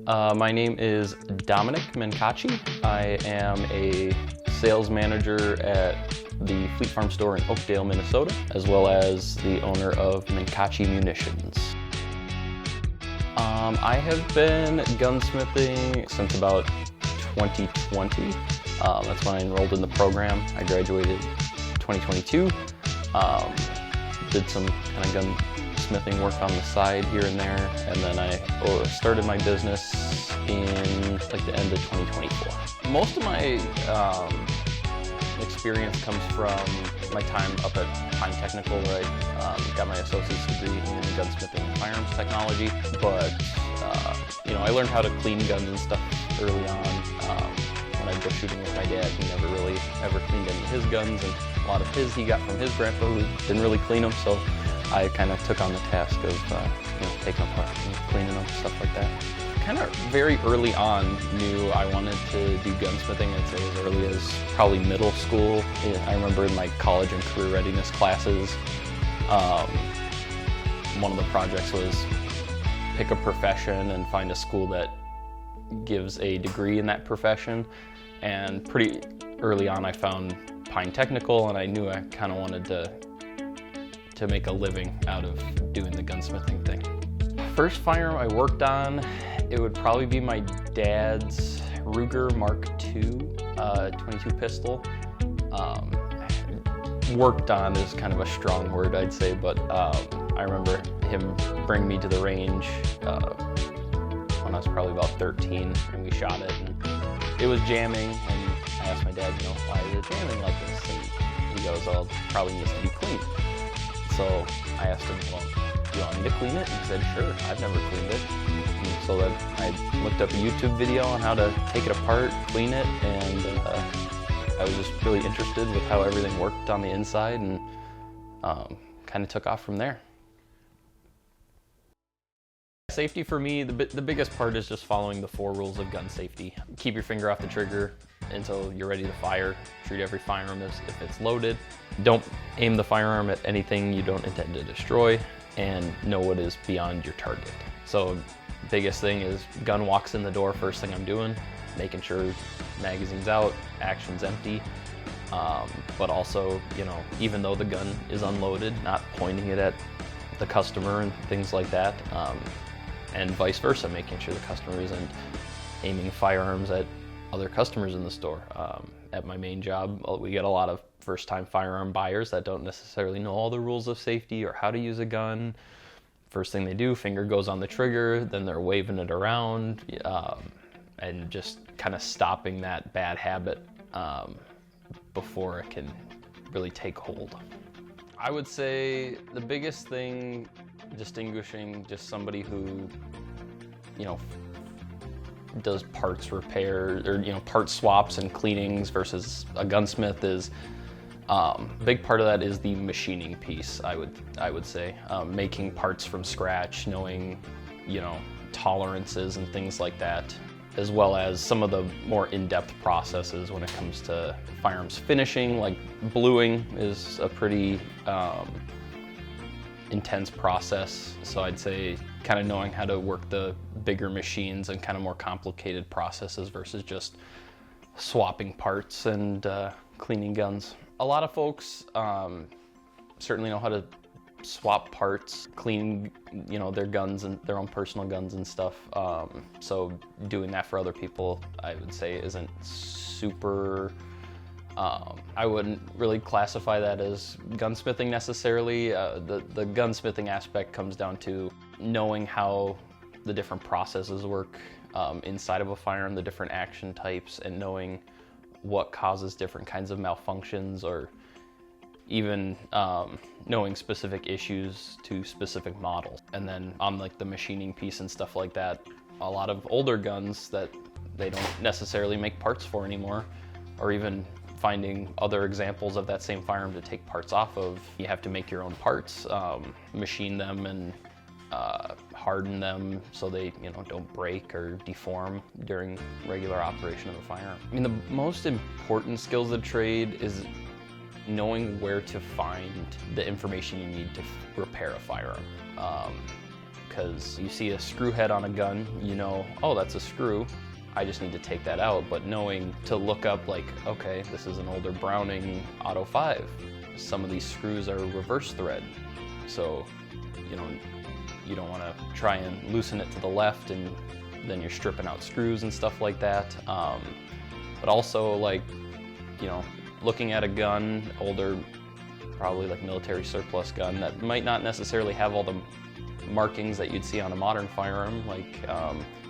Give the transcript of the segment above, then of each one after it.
My name is Dominic Mencacci. I am a sales manager at the Fleet Farm store in Oakdale, Minnesota, as well as the owner of Mencacci Munitions. I have been gunsmithing since about 2020. That's when I enrolled in the program. I graduated 2022. Did some kind of gunsmithing work on the side here and there, and then I started my business in like the end of 2024. Most of my experience comes from my time up at Pine Technical, where I got my associate's degree in gunsmithing and firearms technology. But I learned how to clean guns and stuff early on. When I'd go shooting with my dad, he never really ever cleaned any of his guns, and a lot of his he got from his grandpa, who didn't really clean them. So I kind of took on the task of taking them apart and cleaning them, stuff like that. Kind of very early on knew I wanted to do gunsmithing. I'd say as early as probably middle school. I remember in my college and career readiness classes, one of the projects was pick a profession and find a school that gives a degree in that profession. And pretty early on I found Pine Technical, and I knew I kind of wanted to make a living out of doing the gunsmithing thing. First firearm I worked on, it would probably be my dad's Ruger Mark II 22 pistol. Worked on is kind of a strong word, I'd say, but I remember him bringing me to the range when I was probably about 13, and we shot it, and it was jamming, and I asked my dad, why is it jamming like this? And he goes, well, it probably needs to be cleaned. So I asked him, well, do you want me to clean it? And he said, sure, I've never cleaned it. And so then I looked up a YouTube video on how to take it apart, clean it, and I was just really interested with how everything worked on the inside, and kind of took off from there. Safety for me, the biggest part is just following the 4 rules of gun safety. Keep your finger off the trigger until you're ready to fire. Treat every firearm as if it's loaded. Don't aim the firearm at anything you don't intend to destroy, and know what is beyond your target. So biggest thing is gun walks in the door, first thing I'm doing, making sure magazine's out, action's empty. But also, even though the gun is unloaded, not pointing it at the customer and things like that. And vice versa, making sure the customer isn't aiming firearms at other customers in the store. At my main job, we get a lot of first-time firearm buyers that don't necessarily know all the rules of safety or how to use a gun. First thing they do, finger goes on the trigger, then they're waving it around, and just kind of stopping that bad habit before it can really take hold. I would say the biggest thing distinguishing just somebody who, does parts repair or, part swaps and cleanings versus a gunsmith is, a big part of that is the machining piece, I would say. Making parts from scratch, knowing, tolerances and things like that, as well as some of the more in-depth processes when it comes to firearms finishing, like bluing is a pretty intense process. So I'd say kind of knowing how to work the bigger machines and kind of more complicated processes versus just swapping parts and cleaning guns. A lot of folks certainly know how to swap parts, clean, their guns and their own personal guns and stuff. So doing that for other people, I would say, isn't super. I wouldn't really classify that as gunsmithing necessarily. The gunsmithing aspect comes down to knowing how the different processes work inside of a firearm, the different action types, and knowing what causes different kinds of malfunctions, or even knowing specific issues to specific models. And then on like the machining piece and stuff like that, a lot of older guns that they don't necessarily make parts for anymore, or even finding other examples of that same firearm to take parts off of. You have to make your own parts, machine them, and harden them so they don't break or deform during regular operation of a firearm. I mean, the most important skills of the trade is knowing where to find the information you need to repair a firearm. because you see a screw head on a gun, you know, oh, that's a screw, I just need to take that out. But knowing to look up like, okay, this is an older Browning Auto 5. Some of these screws are reverse thread. So, you know, you don't want to try and loosen it to the left and then you're stripping out screws and stuff like that. But also, like, you know, looking at a gun, older, probably like military surplus gun that might not necessarily have all the markings that you'd see on a modern firearm, like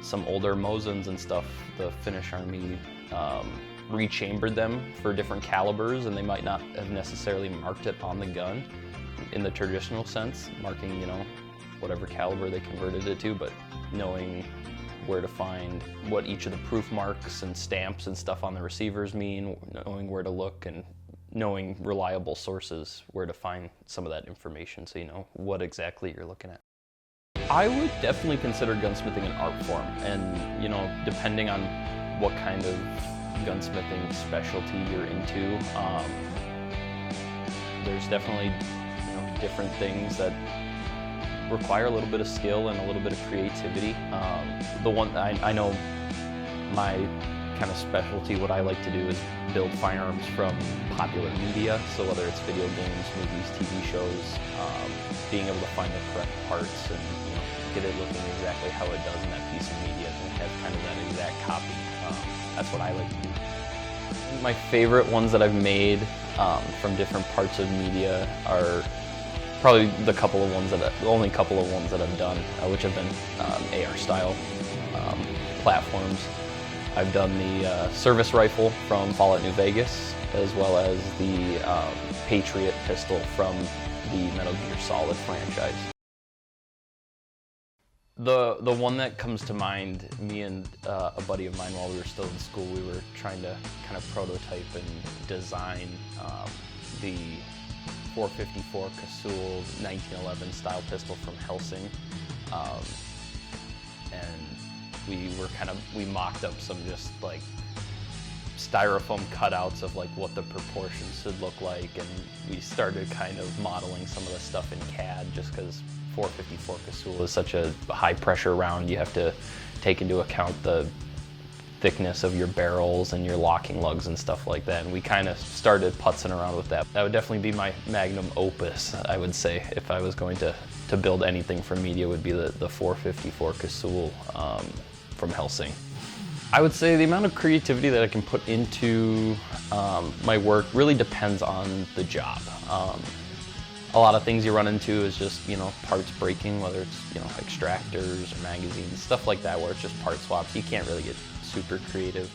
some older Mosins and stuff. The Finnish Army rechambered them for different calibers, and they might not have necessarily marked it on the gun in the traditional sense, marking, you know, whatever caliber they converted it to, but knowing where to find what each of the proof marks and stamps and stuff on the receivers mean, knowing where to look, and knowing reliable sources where to find some of that information so you know what exactly you're looking at. I would definitely consider gunsmithing an art form, and, you know, depending on what kind of gunsmithing specialty you're into, there's definitely, you know, different things that require a little bit of skill and a little bit of creativity. The one I know my kind of specialty, what I like to do is build firearms from popular media. So whether it's video games, movies, TV shows, being able to find the correct parts and, you know, get it looking exactly how it does in that piece of media and have kind of that exact copy. That's what I like to do. My favorite ones that I've made from different parts of media are probably the only couple of ones that I've done, which have been AR style platforms. I've done the service rifle from Fallout New Vegas, as well as the Patriot pistol from the Metal Gear Solid franchise. The one that comes to mind, me and a buddy of mine, while we were still in school, we were trying to kind of prototype and design the 454 Casull 1911 style pistol from Helsing, and we mocked up some just like styrofoam cutouts of like what the proportions should look like, and we started kind of modeling some of the stuff in CAD, just because 454 Casull is such a high pressure round. You have to take into account the thickness of your barrels and your locking lugs and stuff like that, and we kind of started putzing around with that. That would definitely be my magnum opus, I would say, if I was going to build anything for media, would be the 454 Casull from Helsing. I would say the amount of creativity that I can put into my work really depends on the job. A lot of things you run into is just, you know, parts breaking, whether it's, you know, extractors or magazines, stuff like that, where it's just part swaps. You can't really get super creative.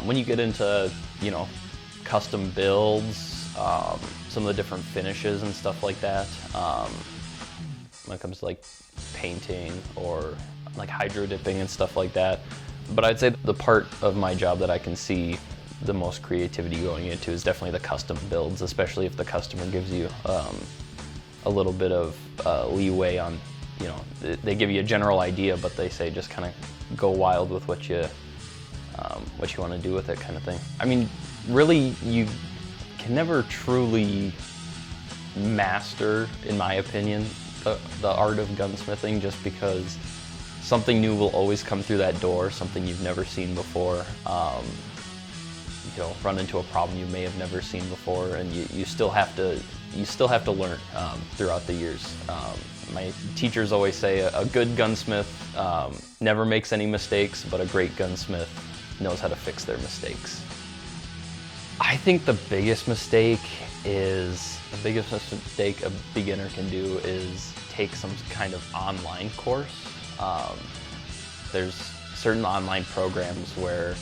When you get into, you know, custom builds, some of the different finishes and stuff like that, when it comes to like painting or like hydro dipping and stuff like that. But I'd say the part of my job that I can see the most creativity going into is definitely the custom builds, especially if the customer gives you a little bit of leeway on, you know, they give you a general idea, but they say just kind of go wild with what you want to do with it, kind of thing. I mean, really, you can never truly master, in my opinion, the art of gunsmithing, just because something new will always come through that door, something you've never seen before. You'll run into a problem you may have never seen before, and you still have to learn throughout the years. My teachers always say a good gunsmith never makes any mistakes, but a great gunsmith knows how to fix their mistakes. I think the biggest mistake a beginner can do is take some kind of online course. There's certain online programs where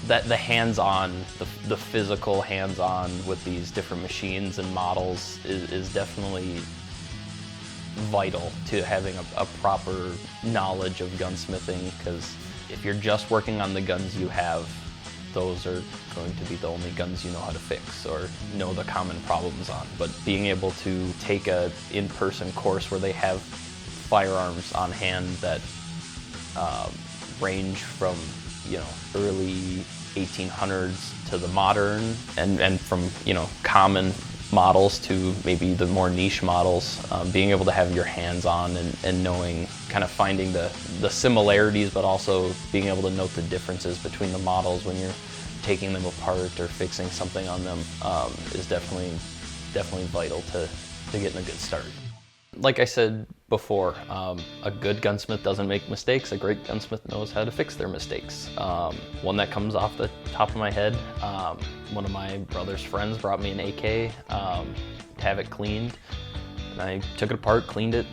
that the hands-on, the physical hands-on with these different machines and models is definitely vital to having a proper knowledge of gunsmithing, because if you're just working on the guns you have, those are going to be the only guns you know how to fix or know the common problems on. But being able to take a in-person course where they have firearms on hand that range from, you know, early 1800s to the modern, and from, you know, common models to maybe the more niche models, being able to have your hands on and knowing, kind of finding the similarities, but also being able to note the differences between the models when you're taking them apart or fixing something on them is definitely vital to getting a good start. Like I said before, a good gunsmith doesn't make mistakes. A great gunsmith knows how to fix their mistakes. One that comes off the top of my head, one of my brother's friends brought me an AK to have it cleaned. And I took it apart, cleaned it,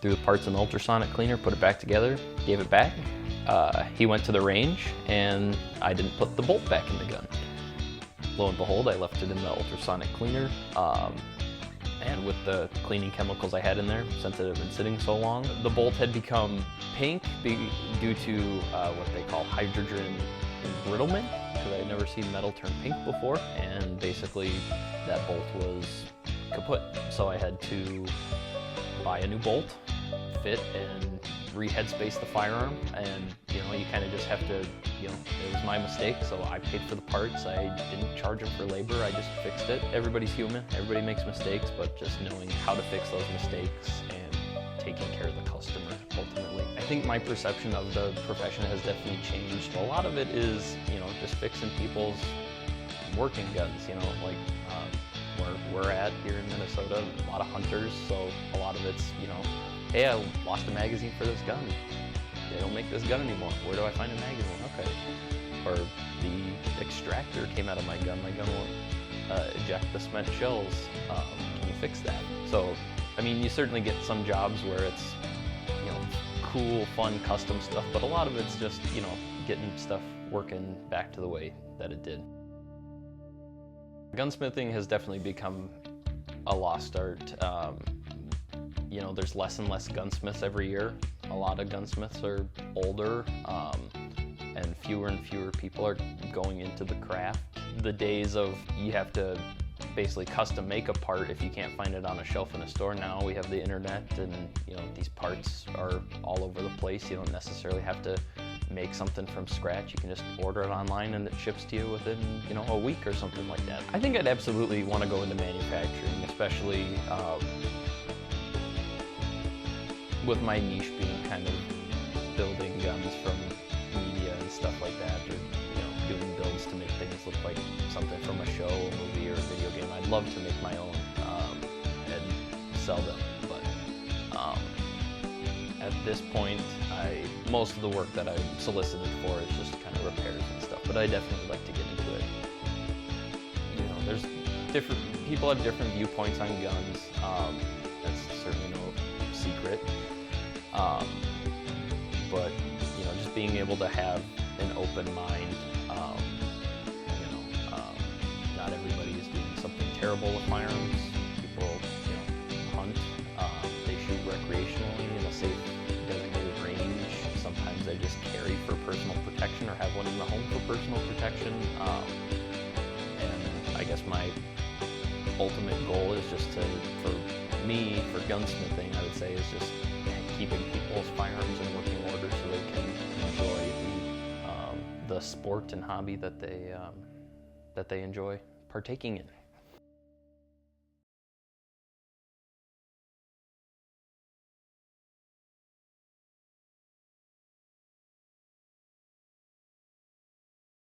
threw the parts in the ultrasonic cleaner, put it back together, gave it back. He went to the range and I didn't put the bolt back in the gun. Lo and behold, I left it in the ultrasonic cleaner. And with the cleaning chemicals I had in there, since it had been sitting so long, the bolt had become pink due to what they call hydrogen embrittlement, because I had never seen metal turn pink before, and basically that bolt was kaput. So I had to buy a new bolt, fit, and re-headspace the firearm, and you kind of just have to, it was my mistake, so I paid for the parts. I didn't charge them for labor, I just fixed it. Everybody's human, everybody makes mistakes, but just knowing how to fix those mistakes and taking care of the customer ultimately. I think my perception of the profession has definitely changed. A lot of it is, just fixing people's working guns, like where we're at here in Minnesota, a lot of hunters, so a lot of it's, hey, I lost a magazine for this gun. They don't make this gun anymore. Where do I find a magazine? Okay. Or the extractor came out of my gun. My gun won't eject the spent shells. Can you fix that? So, you certainly get some jobs where it's, cool, fun, custom stuff, but a lot of it's just, getting stuff working back to the way that it did. Gunsmithing has definitely become a lost art. There's less and less gunsmiths every year. A lot of gunsmiths are older, and fewer people are going into the craft. The days of you have to basically custom make a part if you can't find it on a shelf in a store. Now we have the internet, and these parts are all over the place. You don't necessarily have to make something from scratch. You can just order it online and it ships to you within a week or something like that. I think I'd absolutely want to go into manufacturing, especially with my niche being kind of building guns from media and stuff like that, or doing builds to make things look like something from a show, a movie, or a video game. I'd love to make my own and sell them, but at this point, most of the work that I'm solicited for is just kind of repairs and stuff, but I definitely like to get into it. There's people have different viewpoints on guns. That's certainly no secret. But just being able to have an open mind. Not everybody is doing something terrible with firearms. People, hunt. They shoot recreationally in a safe, designated range. Sometimes they just carry for personal protection or have one in the home for personal protection. And I guess my ultimate goal is just for gunsmithing, I would say, is just keeping people's firearms in working order so they can enjoy the sport and hobby that they enjoy partaking in.